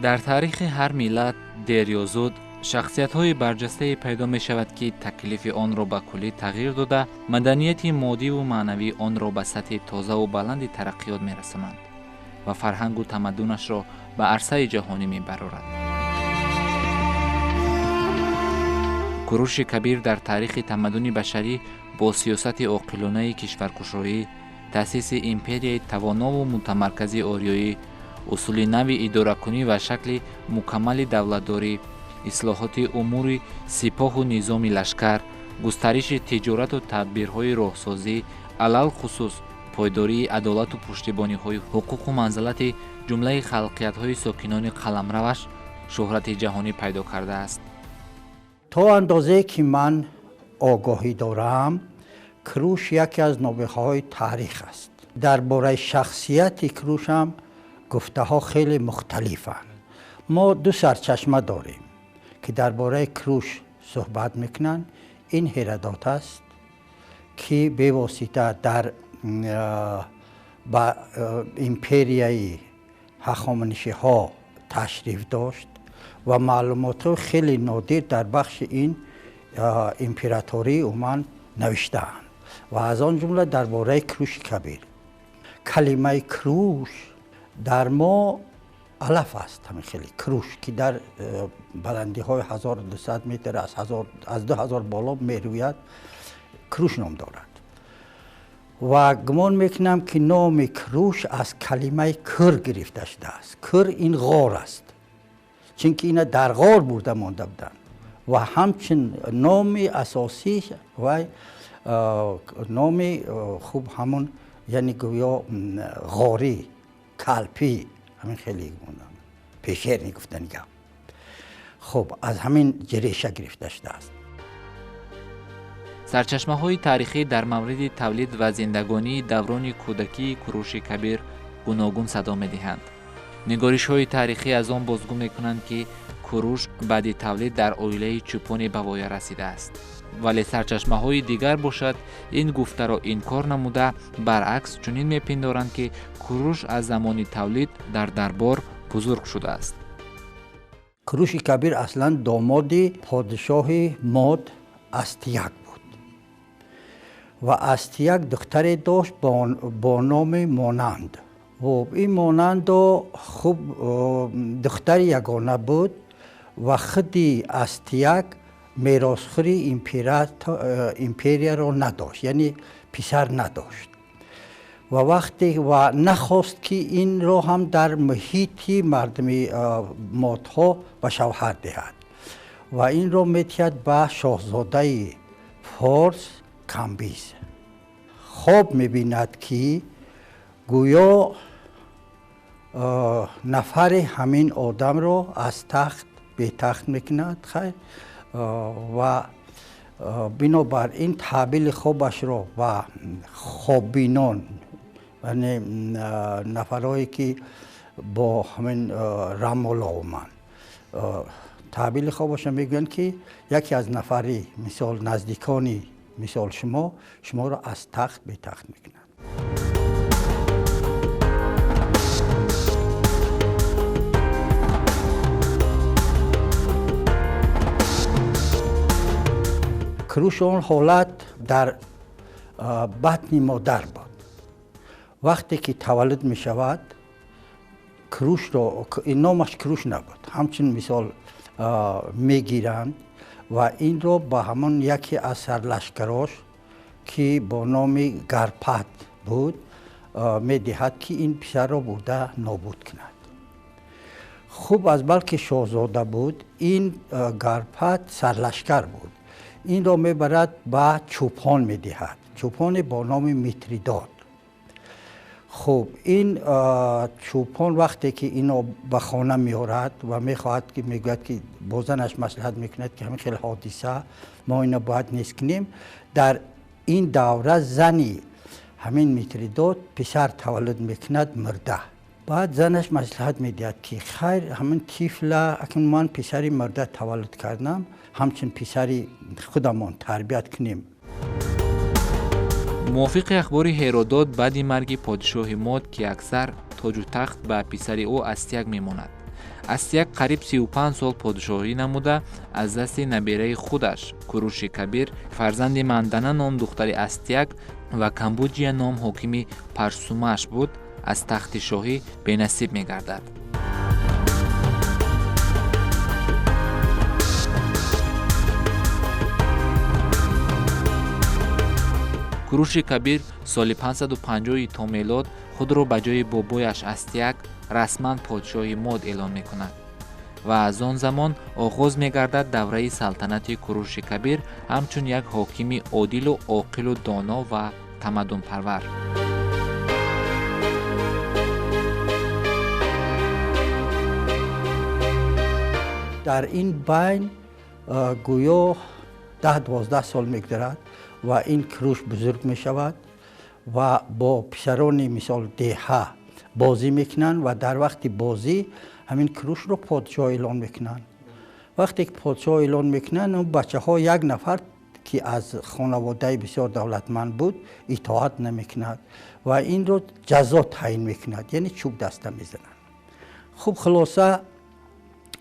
در تاریخ هر ملت دیر یا زود شخصیت‌های برجسته پیدا می‌شود که تکلیف آن را به کلی تغییر داده، مدنیت مادی و معنوی آن را به سطح تازه و بلند ترقیات می‌رسانند و فرهنگ و تمدنش را به عرصه جهانی می‌برآورد. کوروش کبیر در تاریخ تمدن بشری با سیاست عاقلانه کشورگشایی، تأسیس ایمپریای توانا و متمرکز آریایی، اصول نوی اداره‌کنی و شکل مکمل دولتداری، اصلاحات امور سپاه و نظام لشکر، گسترش تجارت و تدبیرهای راهسازی، علل خصوص پایداری عدالت و پشتیبانی‌های حقوق و منزلت جمله خلقیت‌های ساکنان قلمروش شهرت جهانی پیدا کرده است. تا اندازه که من آگاهی دارم، کوروش یکی از نابغه‌های تاریخ است. درباره شخصیت کوروش هم گفته ها خیلی مختلفند. ما دو سرچشمه داریم که درباره کوروش صحبت میکنن. این هرودوت است که به واسطه در با ایمپریای هخامنشی ها تشریف داشت و معلومات خیلی نادر در بخش این امپراتوری اومن نوشته‌اند و از آن جمله درباره کوروش کبیر. کلمه کوروش در ما علف است، همین خیلی کوروش که در بلندی های 1200 متر از 2000 بالا میروید کوروش نام دارد و گمان میکنم که نام کوروش از کلمه کر گرفته شده است. کر این غار است، چون که اینا در غار برده مانده بودن و همچنین نام اساسی و نام خوب همون یعنی گویا غاری، کلپی، همین خیلی پیشیر میگفتن. خب از همین جریشه گرفته شده است. سرچشمه های تاریخی در مورد تولید و زندگانی دوران کودکی کوروش کبیر گوناگون صدا می‌دهند. نگارش های تاریخی از آن بازگو می‌کنند که کوروش بعد تولید در عائله چوپان بوایی رسیده است، ولی سرچشمه های دیگر باشد این گفته را انکار نموده برعکس چنین می‌پندارند که کوروش از زمان تولید در دربار بزرگ شده است. کوروش کبیر اصلا داماد پادشاه ماد استیک بود و استیک دختری داشت با نام مانند و این مانند خوب دختر یگانه بود و خودی استیک میراثخوری ایمپریا را نداشت، یعنی پسر نداشت و وقتی و نخواست که این را هم در محیط مردمی مادها به شوهر دهد و این را میتید به شاهزاده فارس کمبیز. خواب میبیند که گویا نفر همین آدم را از تخت به تخت میکند خیر و بنابر این تعبیل خوابش را و خوابینان یعنی نفرهایی که با همین رمال آمد تعبیل خوابش میگویند که یکی از نفری مثال نزدیکانی مثال شما را از تخت به تخت میکند. کوروش اون حالت در بطن مادر بود. وقتی که تولد می شود کوروش را، این نامش کوروش نبود، همچنین مثال می گیرند و این را با همون یکی از سرلشکراش که با نام گرپت بود می دهد که این پسر را برده نابود کند. خوب از بلکه شاهزاده بود این گرپت سرلشکر بود، این را میبرد به چوپان میدهد، چوپان با نام میتریدات. خب این چوپان وقتی که اینو به خانه میارد و میخواهد که میگوید که با زنش مصلحت میکند که همین خیلی حادثه ما اینو باید نیست کنیم، در این دوره زنی همین میتریدات پسر تولد میکند مرده. بعد زنش مصلحت میدهد که خیر همین طفل اکنون من پسری مرده تولد کردم، همچنین پسری خودمان تربیت کنیم. موافق اخبار هرودوت بعد مرگ پادشاه ماد که اکثر تاج و تخت به پسر او استیک میماند، астяк қариб 35 сол подшоҳӣ намуда аз дасти набираи худаш Куруши Кабир, фарзанди Мандана ном духтари Астяк ва Камбуҷия ном ҳокими Парсумаш буд, аз тахти шоҳӣ бенасиб мегардад. Куруши Кабир соли 550 то мелод худро ба ҷои бобояш Астяк расман подшоҳи мод эълон мекунад ва аз он замон оғоз мегардад давраи салтанати Куруши Кабир ҳамчун як ҳокими одилу оқилу доно ва тамаддунпарвар. дар ин байн гӯё 10-12 сол мегузарад ва ин Куруш бузург мешавад ва бо писарони мисол деҳа бозӣ мекунанд ва дар вақти бозӣ ҳамин Курушро подшоҳ эълон мекунанд. вақте ки подшоҳ эълон мекунанд, бачаҳо як нафар ки аз хонаводаи бисёр давлатманд буд итоат намекунад ва инро ҷазо таъин мекунад, яъне чӯб даста мезананд. хуб хулоса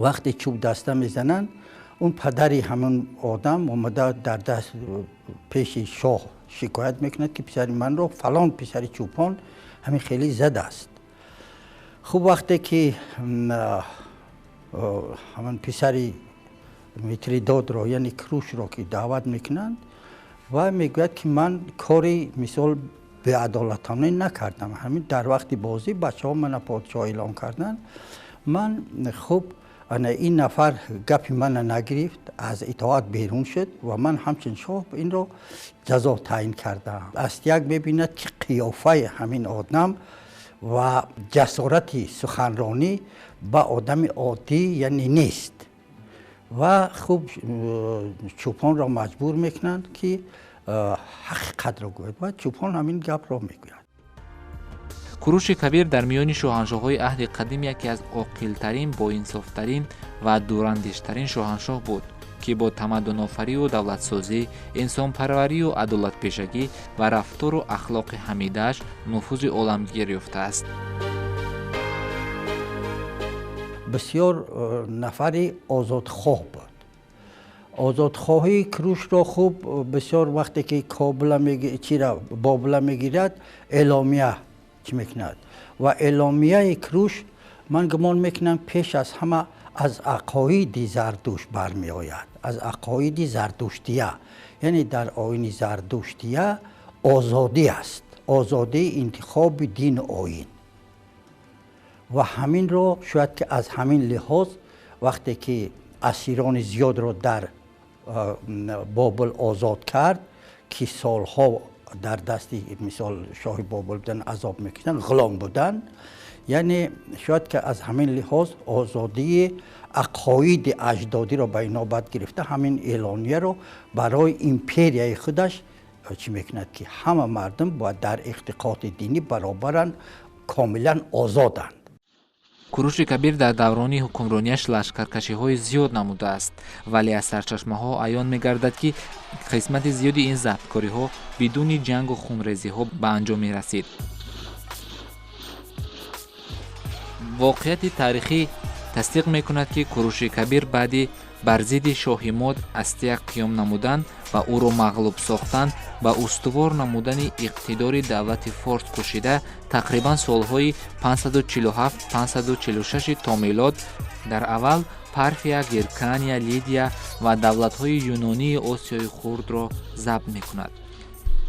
вақте чӯб даста мезананд, اون پدری همون آدم اومده در دست پیش شاه شکایت میکند که پسر من رو فلان پسر چوپان همین خیلی زده است. خوب وقتی که همون پسر میتریداد رو یعنی کروش رو که دعوت میکنند و میگوید که من کاری مثال به عدالتانه نکردم، همین در وقت بازی بچه ها من پادشاه اعلام کردن، من خوب این نفر گپ من نگرفت، از اطاعت بیرون شد و من همچنین شاه این رو جزا تعیین کردم. استیاک ببیند که قیافه همین آدم و جسارت سخنرانی با آدم عادی یعنی نیست و خوب چوپان را مجبور میکنند که حقیقت را گوید و چوپان همین گپ را میگوید. کوروش کبیر در میان شاهنشاه‌های عهد قدیم یکی از عاقل‌ترین، باانصاف‌ترین و دوراندیش‌ترین شاهنشاه بود که با تمدن‌آفرینی و دولت‌سازی، انسان‌پروری و عدالت‌پیشگی و رفتار و اخلاق حمیده‌اش نفوذ عالمگیر یافته است. بسیار نفری آزادخواه بود. آزادخواهی کروش را خوب بسیار وقتی که بابل میگیرد اعلامیه چی میکند و اعلامیه کروش من گمان میکنم پیش از همه از عقاید زردوشت برمی آید، از عقاید زردوشتیه، یعنی در آیین زردوشتیه آزادی است، آزادی انتخاب دین و آیین و همین رو شاید که از همین لحاظ وقتی که اسیران زیاد رو در بابل آزاد کرد که سالها در دستی مثال شاه بابل بودن عذاب میکشیدن، غلام بودن، یعنی شاید که از همین لحاظ آزادی عقاید اجدادی رو به نوبت گرفته، همین اعلانیه رو برای ایمپریای خودش چی میکند که همه مردم باید در اعتقاد دینی برابرن، کاملا آزادند. کوروش کبیر در دوران حکمرانیش لشکرکشی‌های زیاد نموده است، ولی از سرچشمه‌ها عیان می‌گردد که قسمت زیادی این ضبط‌کاری‌ها بدون جنگ و خونریزی‌ها به انجام می‌رسید. واقعیت تاریخی تصدیق می‌کند که کوروش کبیر بعدی بر ضد شاه ماد استیاق قیام نمودند و او را مغلوب ساختند و استوار نمودن اقتدار دولت فارس کوشیده تقریبا سالهای 547-546 تا میلاد در اول پارفیا، گرکانیا، لیدیا و دولت‌های یونانی آسیای خرد را ضبط می‌کند.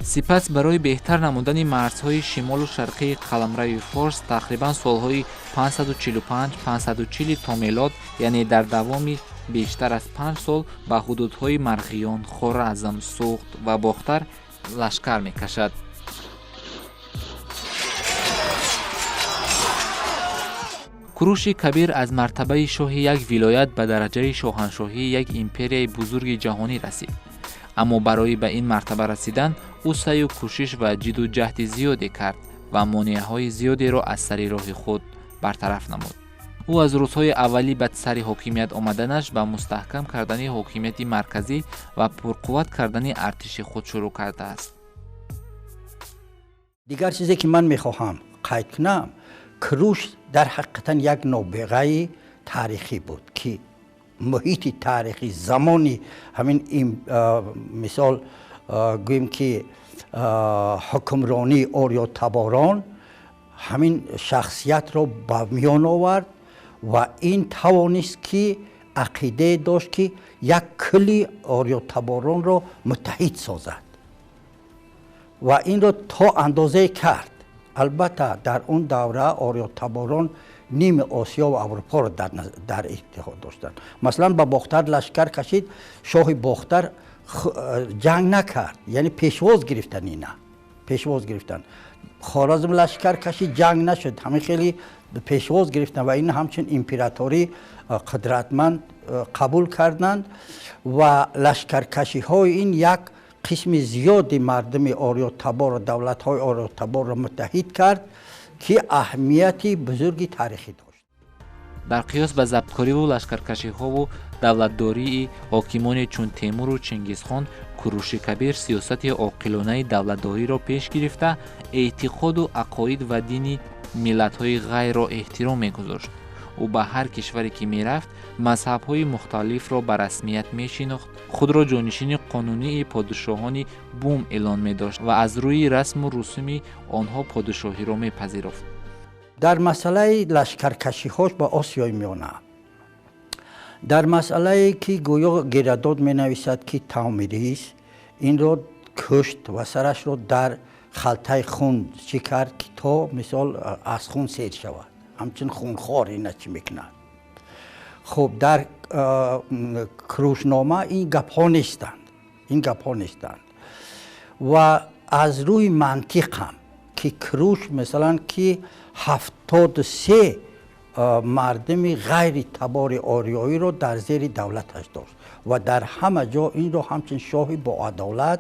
سپس برای بهتر نمودن مرزهای شمال و شرقی قلمرو فارس تقریبا سالهای 545-540 تا میلاد، یعنی در دوامی بیشتر از 5 سال به حدودهای مرغیان، خوارزم، سوخت و باختر لشکر می‌کشد. کوروش کبیر از مرتبه شاه یک ولایت به درجه شاهنشاهی یک ایمپریای بزرگ جهانی رسید. اما برای به این مرتبه رسیدن او سعی و کوشش و جد و جهد زیادی کرد و مانع‌های زیادی را از سر راه خود برطرف نمود. او از روزهای اولی به سر حاکمیت آمدنش به مستحکم کردن حاکمیت مرکزی و پرقوت کردن ارتش خود شروع کرده است. دیگر چیزی که من میخواهم قید کنم، کروش در حقیقت یک نابغه تاریخی بود که محیط تاریخی زمانی همین این مثال گویم که حکمرانی اوریو تباران همین شخصیت رو به میان آورد و این توانست که عقیده داشت که یک کلی اوریو تباران رو متحد سازد و این رو تا اندازه کرد. البته در اون دوره اوریو تباران نیم آسیا و اروپا رو در اتحاد داشتند. مثلا با باختر لشکر کشید، شاه باختر جنگ نکرد، یعنی پیشواز گرفتن. اینا پیشواز گرفتن. خوارزم لشکر کشید، جنگ نشد، همه خیلی پیشواز گرفتن و این همچنین امپراتوری قدرتمند قبول کردند و لشکرکشی های این یک قسم زیادی مردم اوریو تبار و دولت های اوریو تبار را متحد کرد که اهمیتی بزرگی تاریخی داشت. در قیاس به ضبطکاری و لشکرکشی ها و دولتداری حاکمان چون تیمور و چنگیزخان، کوروش کبیر سیاست عاقلانه دولتداری را پیش گرفته اعتقاد و عقاید و دین ملت های غیر را احترام می‌گذاشت. او به هر کشوری که میرفت مذهب های مختلف را به رسمیت میشناخت، خود را جانشین قانونی پادشاهان بوم اعلان می داشت و از روی رسم و رسوم آنها پادشاهی را میپذیرفت. در مسئله لشکرکشی هاش با آسیای میانه، در مسئله که گویا گیرداد می نویسد که تومیریس این را کشت و سرش را در خلطه خون چی کرد که تا مثال از خون سیر شود، همچنین خونخوار اینا چی میکنند. خب در کروشنامه این گپ ها نیستند، و از روی منطق هم که کروش مثلا که 73 مردم غیر تبار آریایی رو در زیر دولتش داشت و در همه جا این رو همچنین شاهی با عدالت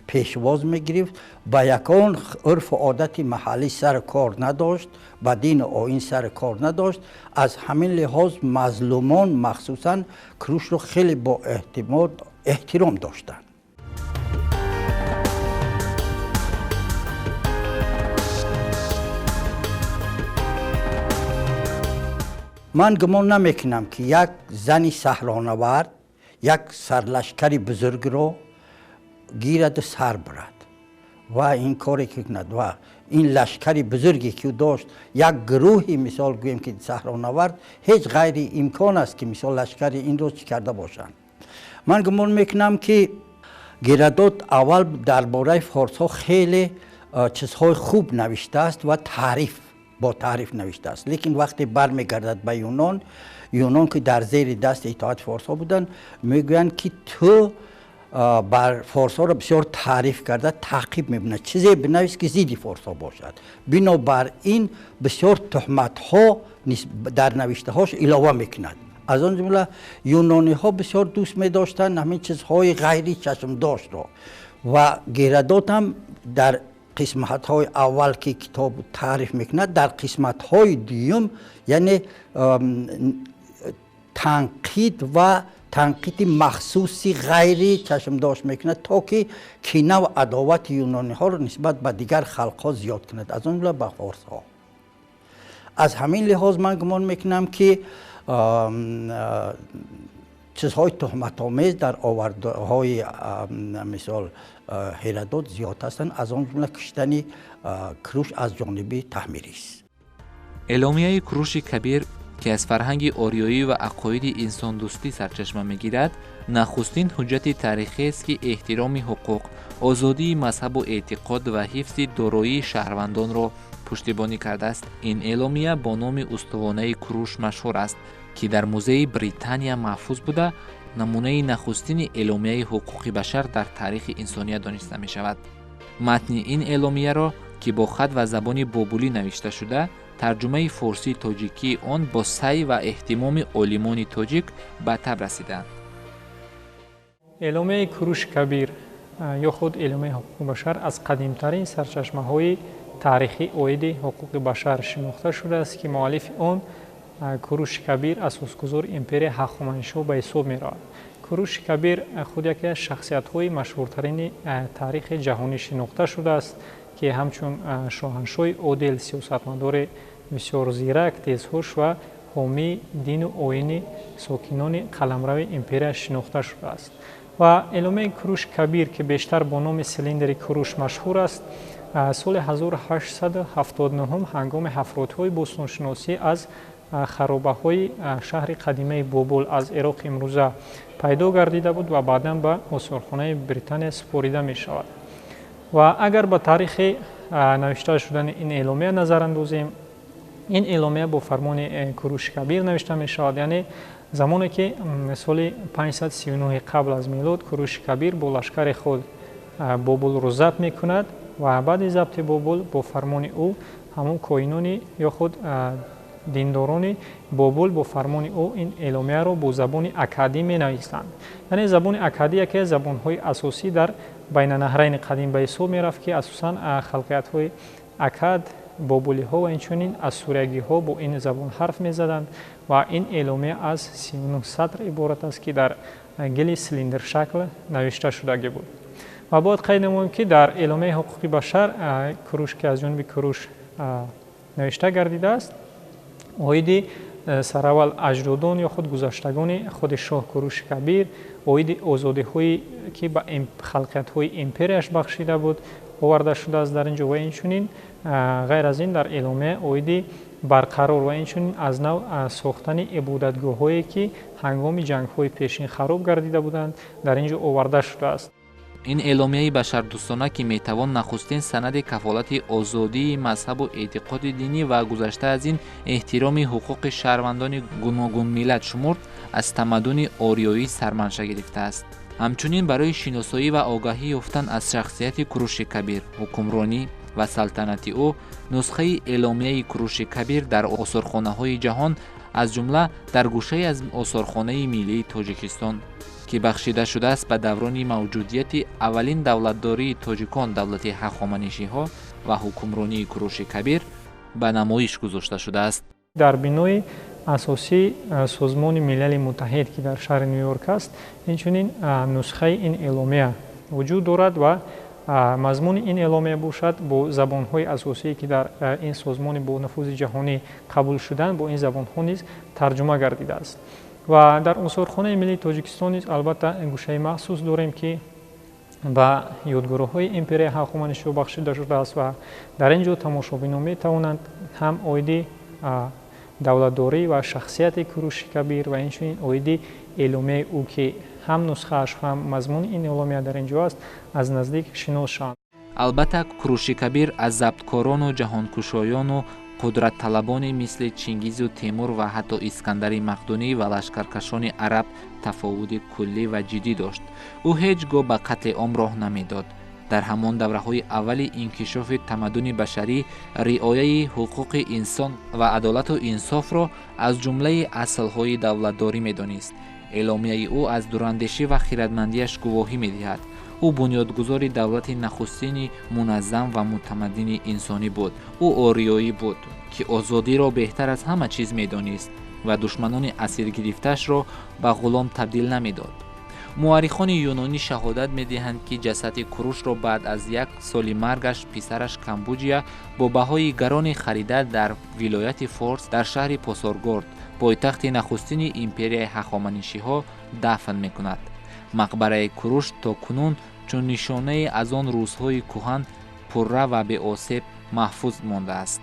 پیشواز میگرفت، با یکان عرف و عادت محلی سر کار نداشت، با دین و آیین سر کار نداشت. از همین لحاظ مظلومان مخصوصا کروش رو خیلی با احترام داشتن. من گمان نمیکنم که یک زنی صحرانورد یک سرلشکری بزرگ رو گیرد و سر برد و این کاری که کند و این لشکری بزرگی که داشت یک گروهی مثال گویم که صحرانورد هیچ غیر امکان است که مثال لشکری این رو چی کرده باشند. من گمان میکنم که گیرداد اول درباره فارس ها خیلی چیزهای خوب نوشته است و با تعریف نوشته است، لیکن وقتی برمیگردد به یونان که در زیر دست اطاعت فارس ها بودن، میگویند که تو بر فارس ها را بسیار تعریف کرده، تعقیب میبینه، چیزی بنویس که ضد فارس ها باشد. بنابراین بسیار تهمت ها در نوشته هاش علاوه میکند. از آن جمله یونانی ها بسیار دوست میداشتن همین چیزهای غیری چشم داشت را و گیرداد هم در قسمت های اول که کتاب تعریف میکند در قسمت های دیوم یعنی تنقید مخصوصی غیری چشم داشت میکند تا که کینه و عداوت یونانی ها رو نسبت به دیگر خلق ها زیاد کند، از اون به فارس ها. از همین لحاظ من گمان میکنم که چیزهای تهمت آمیز در آورده های مثال هرودوت زیاد هستند، از آن جمله کشتن کروش از جانب تحمیریس. اعلامیه کروش کبیر که از فرهنگ آریایی و عقاید انسان دوستی سرچشمه میگیرد، نخستین حجت تاریخی است که احترام حقوق، آزادی مذهب و اعتقاد و حفظ دارایی شهروندان را پشتیبانی کرده است. این اعلامیه با نام استوانه کروش مشهور است که در موزه بریتانیا محفوظ بوده، نمونه نخستین اعلامیه حقوق بشر در تاریخ انسانیت دانسته می شود. متن این اعلامیه را که با خط و زبان بابلی نوشته شده، ترجمه فارسی تاجیکی آن با سعی و اهتمام عالمان تاجیک به تب رسیده. اعلامیه کروش کبیر یا خود اعلامیه حقوق بشر از قدیمترین سرچشمه های تاریخی عاید حقوق بشر شناخته شده است که مؤلف آن کروش کبیر اساسگزار امپرای هخامنشی به حساب می رود. کروش کبیر خود یکی از شخصیت‌های مشهورترین تاریخ جهانی شناخته شده است که همچون شاهنشاه عادل، سیاستمدار بسیار زیرک، تیزهوش و حامی دین و آیین ساکنان قلمرو امپریا شناخته شده است و اعلامیه کوروش کبیر که بیشتر با نام سیلیندر کوروش مشهور است، سال 1879 هنگام حفرات‌های باستانشناسی از خرابه‌های شهر قدیمی بابل از عراق امروزه پیدا گردیده بود و بعداً به آثارخانه بریتانیا سپرده می شود. و اگر به تاریخ نوشته شدن این اعلامیه نظر اندازیم، این اعلامیه با فرمان کوروش کبیر نوشته می شود، یعنی زمانی که سال 539 قبل از میلاد کوروش کبیر با لشکر خود بابل را ضبط می کند و بعد ضبط بابل با فرمان او همون کوهینان یا خود دینداران بابل با فرمان او این اعلامیه را با زبان اکدی می نویسند. یعنی زبان اکدی یکی از زبان‌های اساسی در بین نهرین قدیم به حساب می رفت که اساساً خلقیت‌های اکد، بابلی ها و اینچنین اسوریگی ها با این زبان حرف می زدند و این اعلامیه از 39 سطر عبارت است که در گل سیلیندر شکل نوشته شده بود. و باید قید نماییم که در اعلامیه حقوق بشر کوروش که از جانب کوروش نوشته گردیده است، عاید سراول اجدادان یا خود گذشتگان خود شاه کوروش کبیر، عاید آزادی هایی که به خلقیت های امپریاش بخشیده بود آورده شده است در اینجا و اینچنین غیر از این در اعلامیه عاید برقرار و اینچنین از نوع ساختن عبادتگاه هایی که هنگام جنگ های پیشین خراب گردیده بودند در اینجا آورده شده است. این اعلامیه بشردوستانه که میتوان نخستین سند کفالت آزادی مذهب و اعتقاد دینی و گذشته از این احترام حقوق شهروندان گوناگون ملت شمرد، از تمدن آریایی سرمنشأ گرفته است. همچنین برای شناسایی و آگاهی یافتن از شخصیت کوروش کبیر، حکمرانی و سلطنت او، نسخه اعلامیه کوروش کبیر در آثارخانه‌های جهان از جمله در گوشه از آثارخانه ملی تاجیکستان که بخشیده شده است به دوران موجودیت اولین دولتداری تاجیکان دولت هخامنشی‌ها و حکمرانی کوروش کبیر به نمایش گذاشته شده است. در بنای اساسی سازمان ملل متحد که در شهر نیویورک است، اینچنین نسخه این اعلامیه وجود دارد و مضمون این اعلامیه باشد با زبان‌های اساسی که در این سازمان با نفوذ جهانی قبول شدن با این زبان‌ها نیز ترجمه گردیده است. و در آثارخانه ملی تاجیکستان نیز البته گوشه مخصوص داریم که به یادگاری‌های امپریا هخامنشی بخشیده شده است و در اینجا تماشابینان می‌توانند هم عاید دولتداری و شخصیت کوروش کبیر و اینچنین عاید اعلامیه او که هم نسخه اش هم مضمون این اعلامیه در اینجا است از نزدیک شناس شوند. البته کوروش کبیر از ضبطکاران و جهانکشایان و قدرت طلبانی مثل چنگیز و تیمور و حتی اسکندر مقدونی و لشکرکشان عرب تفاوت کلی و جدی داشت. او هیچگاه به قتل عام راه نمیداد. در همان دوره‌های اول انکشاف تمدن بشری، رعایت حقوق انسان و عدالت و انصاف را از جمله اصل‌های دولتداری می‌دانست. اعلامیه او از دوراندیشی و خردمندیش گواهی می‌دهد. او بنیادگذار دولت نخستین منظم و متمدن انسانی بود. او آریایی بود که آزادی را بهتر از همه چیز می‌دانست و دشمنان اسیر گرفته‌اش را به غلام تبدیل نمی‌داد. مورخان یونانی شهادت می‌دهند که جسد کوروش را بعد از یک سال مرگش پسرش کمبوجیا با بهای گران خریده در ولایت فارس در شهر پاسارگارد پایتخت نخستین امپریا هخامنشی‌ها دفن می‌کند. مقبره کوروش تا کنون چون نشانه از آن روزهای کهن پرره و به آسیب محفوظ مانده است.